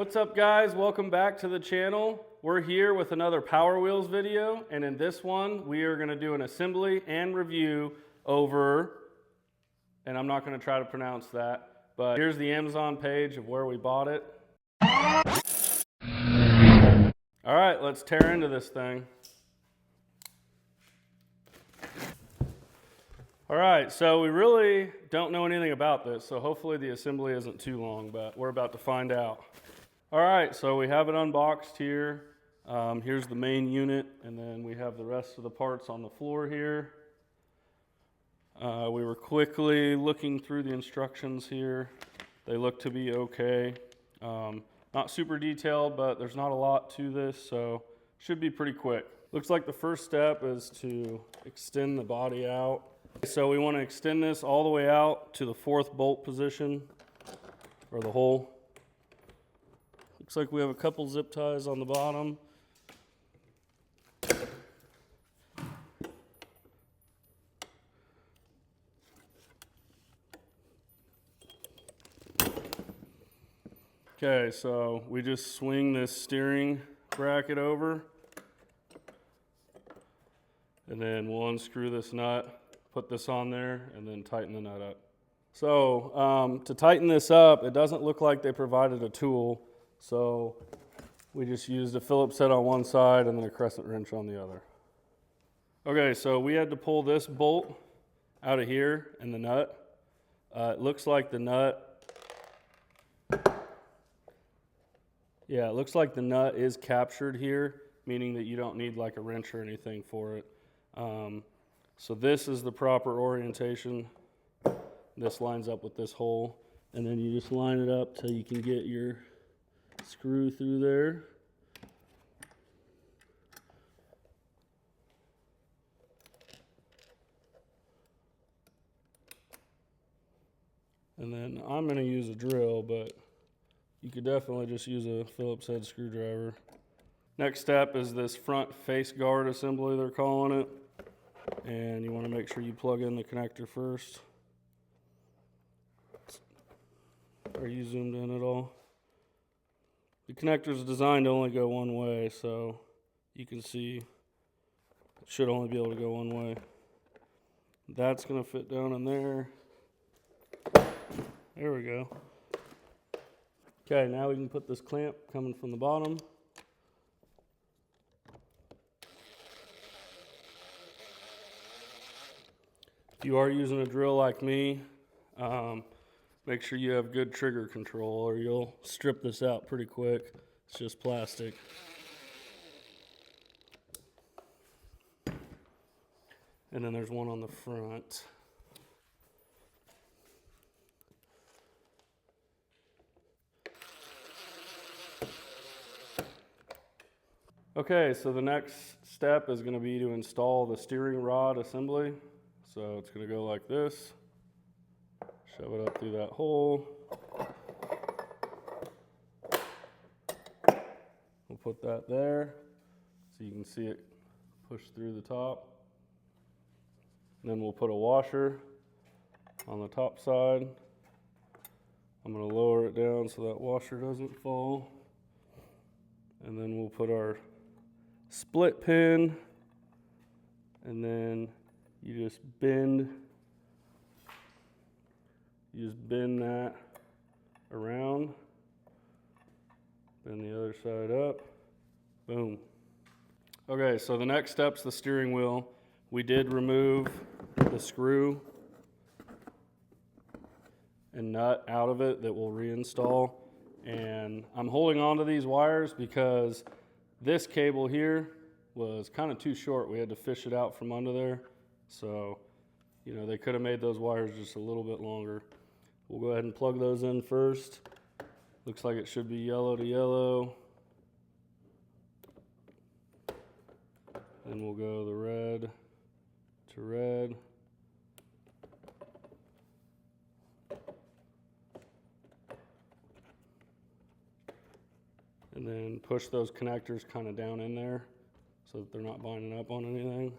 What's up guys, welcome back to the channel. We're here with another Power Wheels video, and in this one we are going to do an assembly and review over, and I'm not going to try to pronounce that, but here's the Amazon page of where we bought it. Alright, let's tear into this thing. Alright, so we really don't know anything about this, so hopefully the assembly isn't too long, but we're about to find out. Alright, so we have it unboxed here. Here's the main unit, and then we have the rest of the parts on the floor here. We were quickly looking through the instructions here. They look to be okay. Not super detailed, but there's not a lot to this, so should be pretty quick. Looks like the first step is to extend the body out. So we want to extend this all the way out to the 4th bolt position, or the hole. Looks like we have a couple zip ties on the bottom. Okay, so we just swing this steering bracket over, and then we'll unscrew this nut, put this on there, and then tighten the nut up. So to tighten this up, it doesn't look like they provided a tool, so we just used a Phillips head on one side and then a crescent wrench on the other. Okay, so we had to pull this bolt out of here and the nut. It looks like the nut, it looks like the nut is captured here, meaning that you don't need like a wrench or anything for it. So this is the proper orientation. This lines up with this hole, and then you just line it up till you can get your screw through there. And then I'm going to use a drill, but you could definitely just use a Phillips head screwdriver. Next step is this front face guard assembly, they're calling it. And you want to make sure you plug in the connector first. Are you zoomed in at all? The connector is designed to only go one way, so you can see it should only be able to go one way. That's going to fit down in there. There we go. Okay, now we can put this clamp coming from the bottom. If you are using a drill like me, make sure you have good trigger control or you'll strip this out pretty quick. It's just plastic. And then there's one on the front. Okay, so the next step is going to be to install the steering rod assembly. So it's going to go like this. Shove it up through that hole. We'll put that there so you can see it push through the top. And then we'll put a washer on the top side. I'm going to lower it down so that washer doesn't fall. And then we'll put our split pin, and then you just bend that around, bend the other side up, boom. Okay, so the next step's the steering wheel. We did remove the screw and nut out of it that we'll reinstall, and I'm holding on to these wires because this cable here was kind of too short. We had to fish it out from under there. So, you know, they could have made those wires just a little bit longer. We'll go ahead and plug those in first. Looks like it should be yellow to yellow. Then we'll go the red to red. And then push those connectors kind of down in there so that they're not binding up on anything.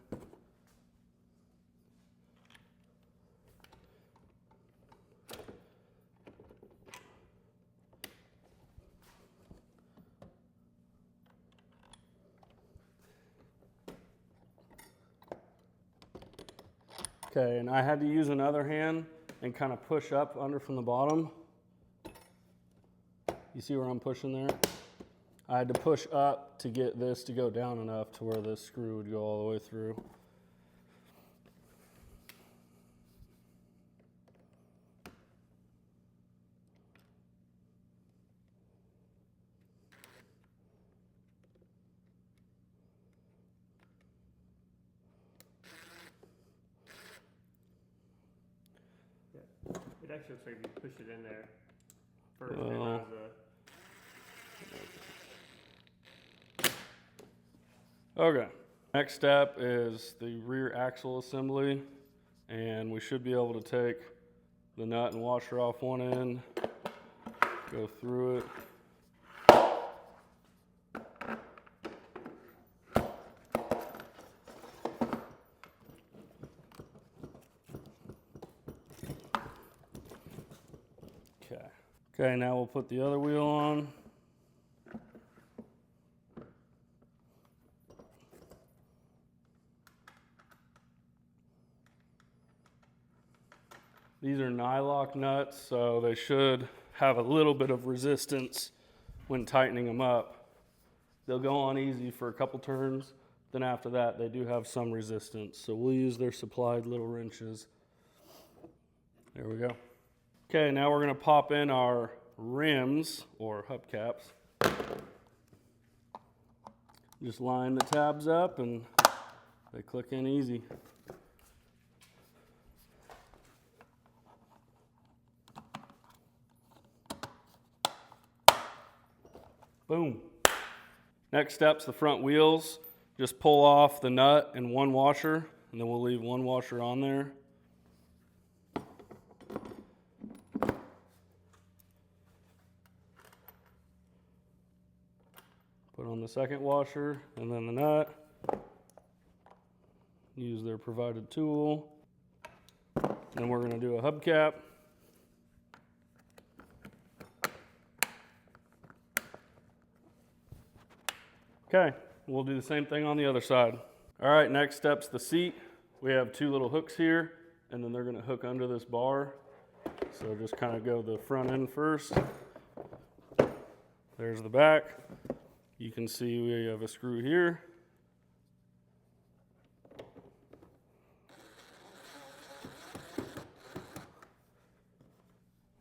Okay, and I had to use another hand and kind of push up under from the bottom. You see where I'm pushing there? I had to push up to get this to go down enough to where this screw would go all the way through. It actually looks like if you push it in there first, it allows Okay, next step is the rear axle assembly, and we should be able to take the nut and washer off one end, go through it. Okay, now we'll put the other wheel on. These are nylock nuts, so they should have a little bit of resistance when tightening them up. They'll go on easy for a couple turns, then after that they do have some resistance. So we'll use their supplied little wrenches. There we go. Okay, now we're gonna pop in our rims or hubcaps. Just line the tabs up and they click in easy. Boom. Next step's the front wheels. Just pull off the nut and one washer, and then we'll leave one washer on there. Put on the second washer and then the nut. Use their provided tool. Then we're going to do a hubcap. Okay, we'll do the same thing on the other side. All right, next step's the seat. We have two little hooks here, and then they're going to hook under this bar. So just kind of go the front end first. There's the back. You can see we have a screw here.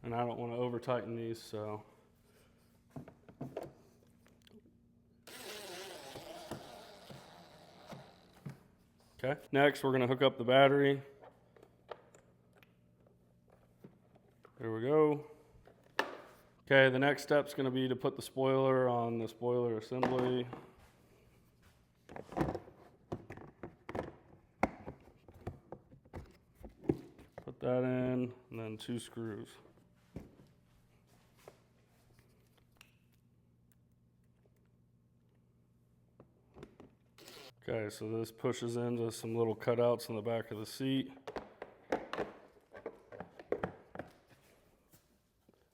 And I don't want to over tighten these, so. Okay, next we're going to hook up the battery. There we go. Okay, the next step's going to be to put the spoiler on the spoiler assembly. Put that in, and then two screws. Okay, so this pushes into some little cutouts in the back of the seat.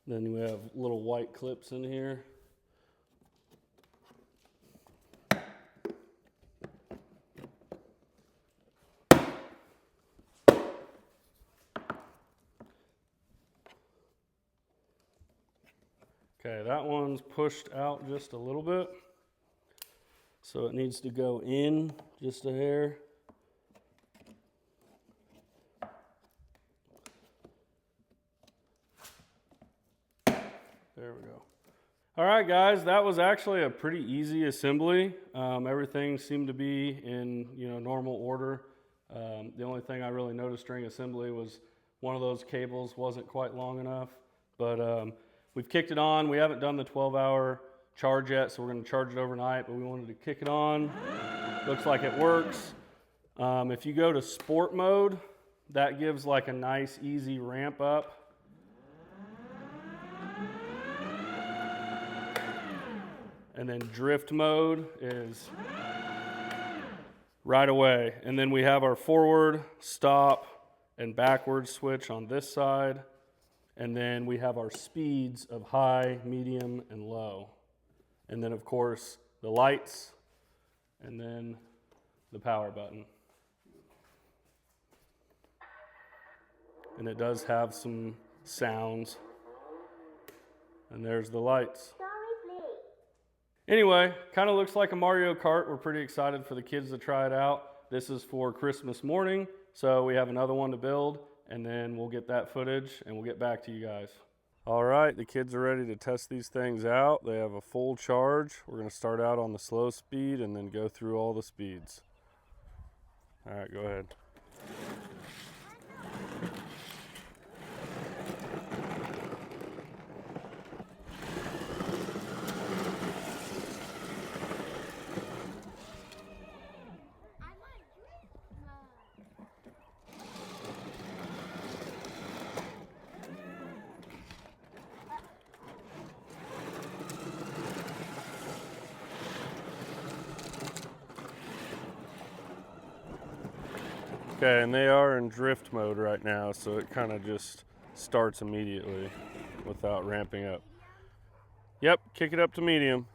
Then we have little white clips in here. Okay, that one's pushed out just a little bit. So it needs to go in just a hair. There we go. All right, guys, that was actually a pretty easy assembly. Everything seemed to be in normal order. The only thing I really noticed during assembly was one of those cables wasn't quite long enough. But we've kicked it on. We haven't done the 12-hour charge yet, so we're going to charge it overnight, but we wanted to kick it on. Looks like it works. If you go to sport mode, that gives like a nice easy ramp up. And then drift mode is right away. And then we have our forward, stop, and backward switch on this side. And then we have our speeds of high, medium, and low. And then, of course, the lights, and then the power button. and it does have some sounds. And there's the lights. Anyway, kind of looks like a Mario Kart. We're pretty excited for the kids to try it out. This is for Christmas morning, so we have another one to build, and then we'll get that footage and we'll get back to you guys. All right, the kids are ready to test these things out. They have a full charge. We're going to start out on the slow speed and then go through all the speeds. All right, go ahead. Okay, and they are in drift mode right now, so it kind of just starts immediately without ramping up. Yep, kick it up to medium.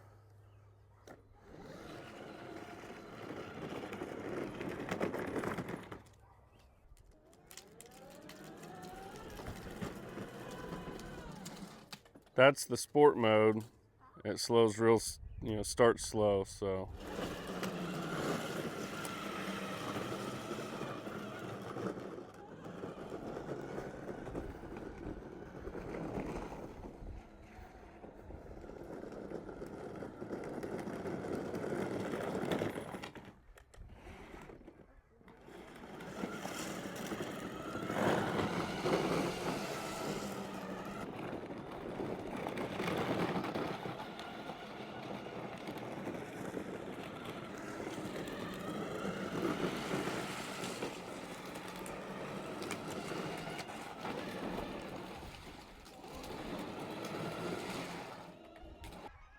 That's the sport mode. It slows real, starts slow, so.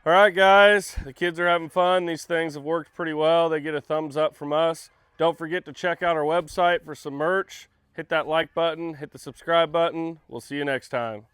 All right, guys, the kids are having fun. These things have worked pretty well. They get a thumbs up from us. Don't forget to check out our website for some merch. Hit that like button, hit the subscribe button. We'll see you next time.